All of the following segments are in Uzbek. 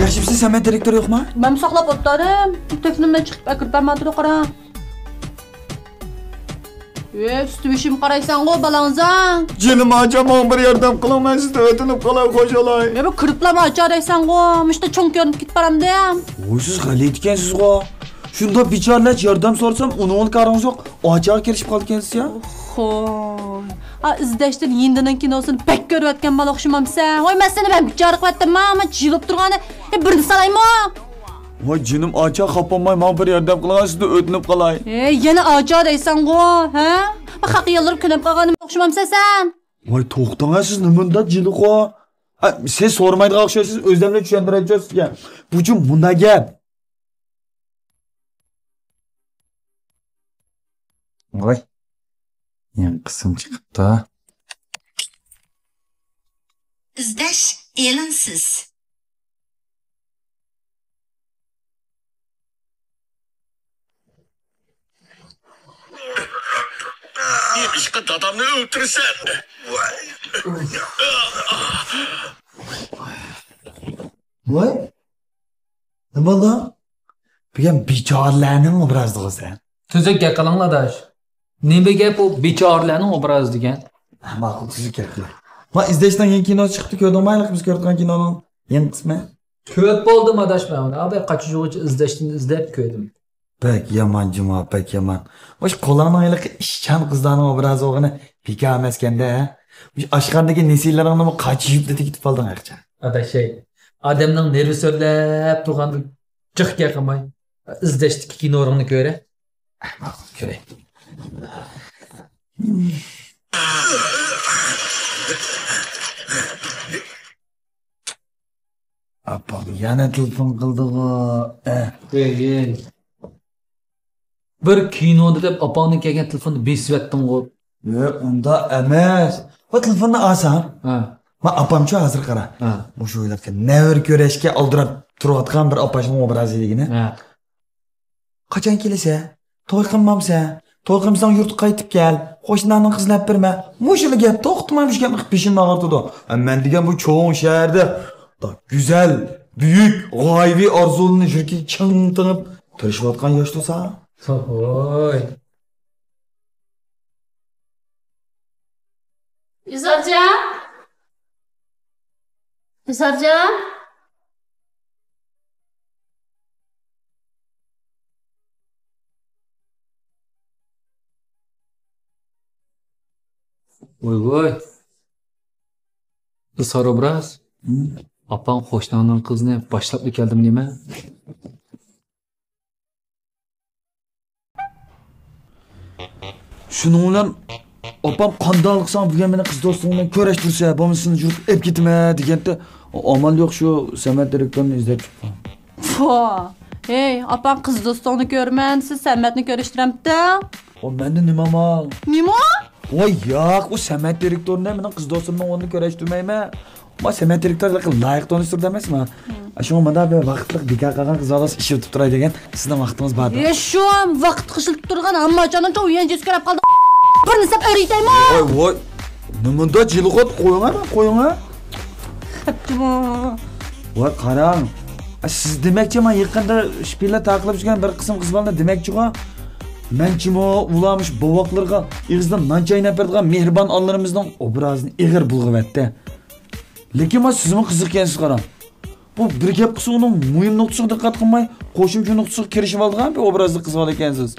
Yaşıpsın Samet direktör yok mu? Ben saklap otladım. Telefonumdan çıkıp akırıp vermedi qara. Üstü işim qaraysan go balanza. Canım acamam bir yardım kılaman sizde ötünüp kalay hoş olay. Ne bu kırıplama açaraysan go. Mışta çoğun görünüp git baram deyam. Oy siz haliyet ekansiz go. Şunda biçarlaç yardım sorsam onu ol karınız yok. Açağa kirişip kaldı kendisi ya. Oy. Ha izdeştin yendinin kinosunu pek görüp etken bana okşamamsa. Oy ben seni ben biçarık ettim ama jılıp durğanı. Birini salayım o. Vay canım açağa kapanmay man bir yardım kılaman sizde ötünüp kalay. Yine açaraysan go. He? Bak hakkı yıldırıp könüp kalganım okşamamsa sen. Vay toxtana siz nimunda jılık o. Siz sormaydı kalkışıyor siz özlemle düşendireceğiz ya. Bucum bunda gel. Vay. Yan kısım çıkıp da. İzdeş elinsiz. Yemişkin adamını öldürsen. Vay. Ne oldu? Bugün biçarlarının obrazlığı sen. Tüzük yakalanladaş. Nime gap o biçarlarning obrazi degan. Ma'qul tuzuk gaplar. Ma izlashdan keyin kino chiqdi, ko'rmaylik biz ko'rgan kinoning yangi qismi. Ko'p bo'ldim adashmayman. Abi qachon izlashdan izlab ko'rdim. Pek yaman juma, pek yaman. O'sha qo'lanmaylik ishchan qizlarning obrazi o'g'ini beka emaskanda. O'sha Ashqardagi nesilalaringni qachib ketib qolding aqcha. Adashay. Odamning nervi so'rlab turgan jiqqa qilmay izlashdagi kinolarni ko'ra. Ko'ray. Apa yana telefon qildi-ku. Ey. Bir kinoda deb opangning kelgan telefonni besib yotding-ku. Yo'q, unda emas. Va telefonni olsam. Ha. Ma opamcha hozir qara. O'sha o'ylab nevr ko'rashga oldirib turayotgan bir opashning obrazligini. Ha. Qachon kelsa, to'y qilmamsa, to'y qilsang yurtga qaytib kel, qo'shnilarning qizlab berma. Mushuli gap to'xtamamiş gap peshimni og'irtdi. Men degan bu cho'ng shaharda güzel, büyük, g'oyaviy orzularni yurki ching tinib turishayotgan yosh to'sa. Oy. İzarcan? İzarcan? Voy. Isar obraz. Opam qo'shnining qizni boshlab keldim nima? Shuning bilan opam qandoqsan bu meni qiz do'stim bilan ko'rishtirsa, bo'lmasini yurib ep ketma deganda, amal yo'q shu Samat direktorni izlab chiqqan. Hey, apan kız dostunu görmen, siz Samet'ni görüştüremdi. O mende nima mal? Nima? Voy yo'q, o Samat direktorni meni qiz do'stimdan onu ko'rishtirmayman. Ma Samat direktorga loyiq tanishtirdi emasmi? Shu menda bir vaqtlik bekor qolgan qizaloq ish o'tib turay degan, sizning vaqtingiz bor. Şu an vaqt qishilib turgan, ammo jonim cho'y yangiz ko'rib qoldi. Birini sap o'raytaymi? Voy. Nimanda jilg'ot qo'yinglar. Qiptimi? Voy qarang. Siz demakchi men yaqinda shpillar taqlab yurgan bir qism qizlarni demakchi-ku. Menchimo ulamış bovoqlarga ig'izdan non chaynab beradigan mehribon onlarimizning obrazini ig'ir bulg'avatdi. Lekin men sizmi qiziqkansiz qarang. Bu bir gap qilsa uning muhim nuqtasiga diqqat qilmay, qo'shimcha nuqtasiga kirishib olgan bir obrazni qizg'al ekansiz.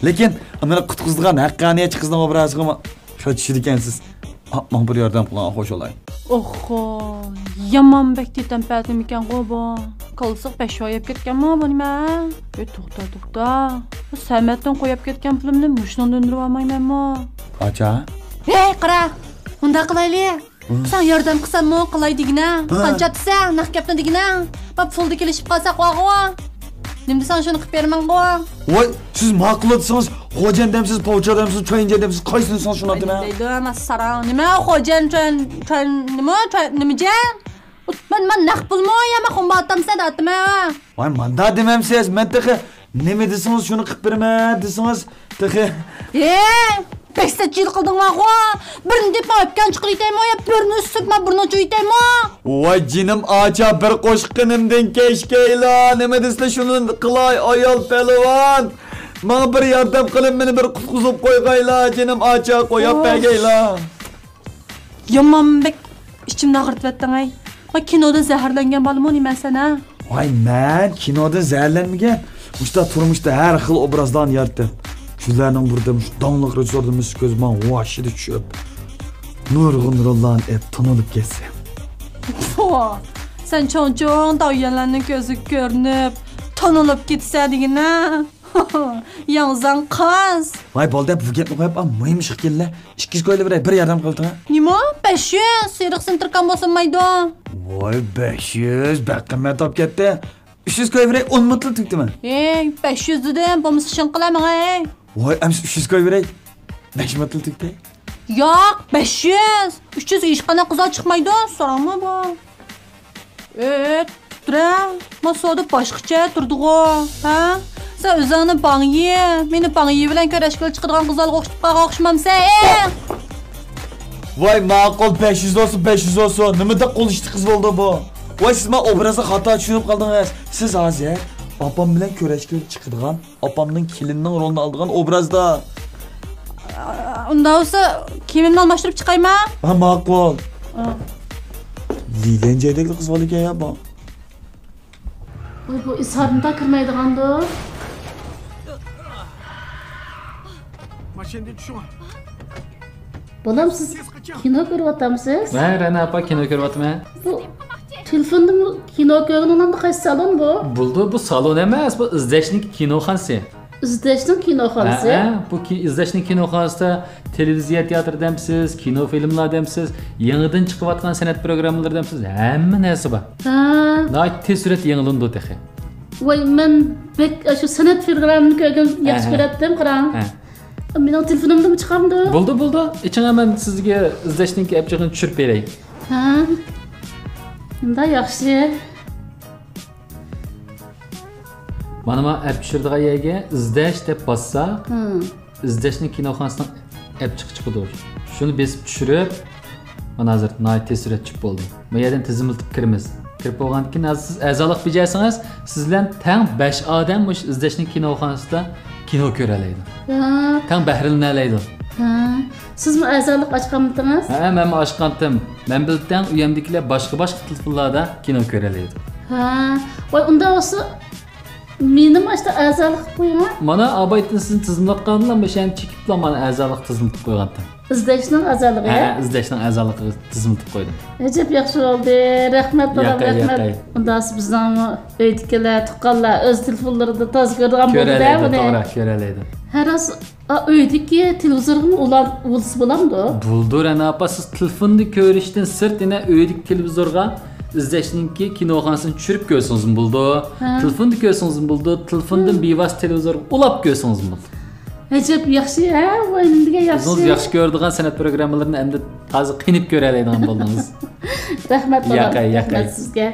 Lekin ana qutqizgan haqqoniyatchi qizning obraziga sho'tishir ekansiz. Men bir yordam qilgan xo'sh olay. Oho, yaman bektetem peldim iken qo'bo. Qolsiq peshoyib ketganmi bu nima? To'xta. Sametdan qo'yib ketgan pulimni mushdan döndürib olmaymanmi? Acha? Hey, qara. Unda qilaylik. Sen yordam qilsammi qilay degina. Qancha desa, naq gapni degina. Bab pulni kelishib qolsa qo'g'o. Nimda sen shuni qilib berman qo'g'o. Voy, siz ma'qul etsangiz, xo'jan demsiz, povcha demsiz, cho'yinja demsiz, qaysini sen shuni dema. Deydi, mas sara. Nima xo'jan, cho'yn nimajan? Men naq pulmi yama qumbatamsan atma. Voy, menda demamsiz, men taqa nima desangiz shuni qilib berma desangiz, taqa. 5 yıl qilding maqo. Birini deb aytgan chiqiraymi yo birini üstüp burnu joytaymi? Voy jinim acha bir qo'shqinimdan kechkayla nima desla shuni qilay ayol palvon. Menga bir yordam qilib meni bir qutqizib qo'ygayla jinim acha qo'yib bergayla. Yamanbek içimde ağırtıp ettin ay. Bak kinoda zehirlengen balım onu ben sana. Vay men kinoda zehirlenmegen. Muşta turmuşda her xil obrazdan yaratdım. Şularning burada muş donliq rejissyorda mis ko'zman vashida tushib. Nurg'un nurlan et tanılıp ketsa. Sen çoğun dayılarının gözü görünüp tanılıp gitse digine. Yalnızdan kız. Vay bolda bu gapni qo'yib muhim ish qilganlar. 200 ko'yla bir yordam qildi. Nima? 500 siriq sintirkan bo'lmaydi. Voy 500 baqimmat olib ketdi. 300 ko'y beray 10 mutlu tukdimi? 500 dedim, bo'lmasa shin qilaman ay. Voy ams 300 ko'y beray 5 mutlu tukdi. Yo'q, 500. 300 hech qanday qizlar chiqmaydi, so'rama bu. Tura, masoda boshqacha turdi-ku, ha? Sen özünü banyi, meni banyi bilen köreşkil çıkırgan kızlarga o'xshamamsan. Voy ma'qul 500 olsun 500 olsun. Nimada qo'lishdi qiz bo'ldi bu? Voy siz men obrazda xato tushunib qoldingiz. Siz hozir opam bilan ko'rashga chiqadigan, opamning kelinning rolini oldigan obrazda. Unda olsa kiyimimni almashtirib chiqaymi? Ha ma'qul. Lilenceydek qiz bola ekan ya bu. Voy bu isharımda kirmaydigandı. Bolam siz kino ko'ryapsizmi? Ben Rana apa kino ko'ryapman. Bu telefonda kino ko'rgandan qaysi salon bu? Buldu bu salon emas, bu izlashning kinoxonasi. İzdeshning kinoxonasi. Bu izlashning kinoxonasida televiziya teatr demsiz, kino filmlar demsiz, yangidan chiqayotgan san'at programmalari demsiz, hamma narsa bor. Ha. Nayt tez surat yangilindi texi. Voy men bek shu san'at filmlarini ko'rgan yaxshi ko'ratdim, qarang. Mening telefonimda chiqamdi. Buldu. İçine hemen sizge izlashning apchig'ini tushirib beray. Ha. Unda yaxshi. Mana men app tushirdigan yerga izlash deb bossa, izlashning kinoxonasidan app chiqdi. Shuni besib tushirib, mana hozir nayt tez surat chiqib bo'ldi. Bu yerdan tizimlitib kiramiz. Kirib bo'lgandan keyin siz a'zolik bejasangiz, siz bilan tang 5 odam mush izlashning kinoxonasida kino ko'ralaydi. Tam bahrilanaydi. Ha. Sizmi a'zolik ochganmidingiz? Ha, men ochgandim. Men bildim, u yerdagilar boshqa telefonlarda kino ko'ralaydi. Ha. Voy unda olsa menim ashta a'zolik qo'yma. Mana abaytin sizin tizimlatganlar o'shan chekiblar mana a'zolik tizimlatib qo'ygandim. İzdeshning a'zoligi. Ha, izlashning a'zoligi tizimlatib qo'ydim. Ajab yaxshi oldu. Rahmat, rahmat. Unda bizning uydagilar, tuqqanlar o'z telefonlarida toz ko'rgan bo'ldi-da buni. To'g'ri, ko'ralaydi. Haras uydagi televizorni ular bo'lsa bo'lamdi. Buldur ana apa siz telefonni ko'rishdan sirtina uydagi televizorga izlashningki kinoxonasini tushirib ko'rsangiz bo'ldi. Telefonni ko'rsangiz bo'ldi. Telefondan bevosita televizor ulab ko'rsangiz bo'ldi. Ajab yaxshi, ha? O'yindiga yaxshi. Siz yaxshi ko'radigan san'at programmalarini endi hozir qinib ko'ralaydigan bo'ldingiz. Rahmat, Yaqay. sizga.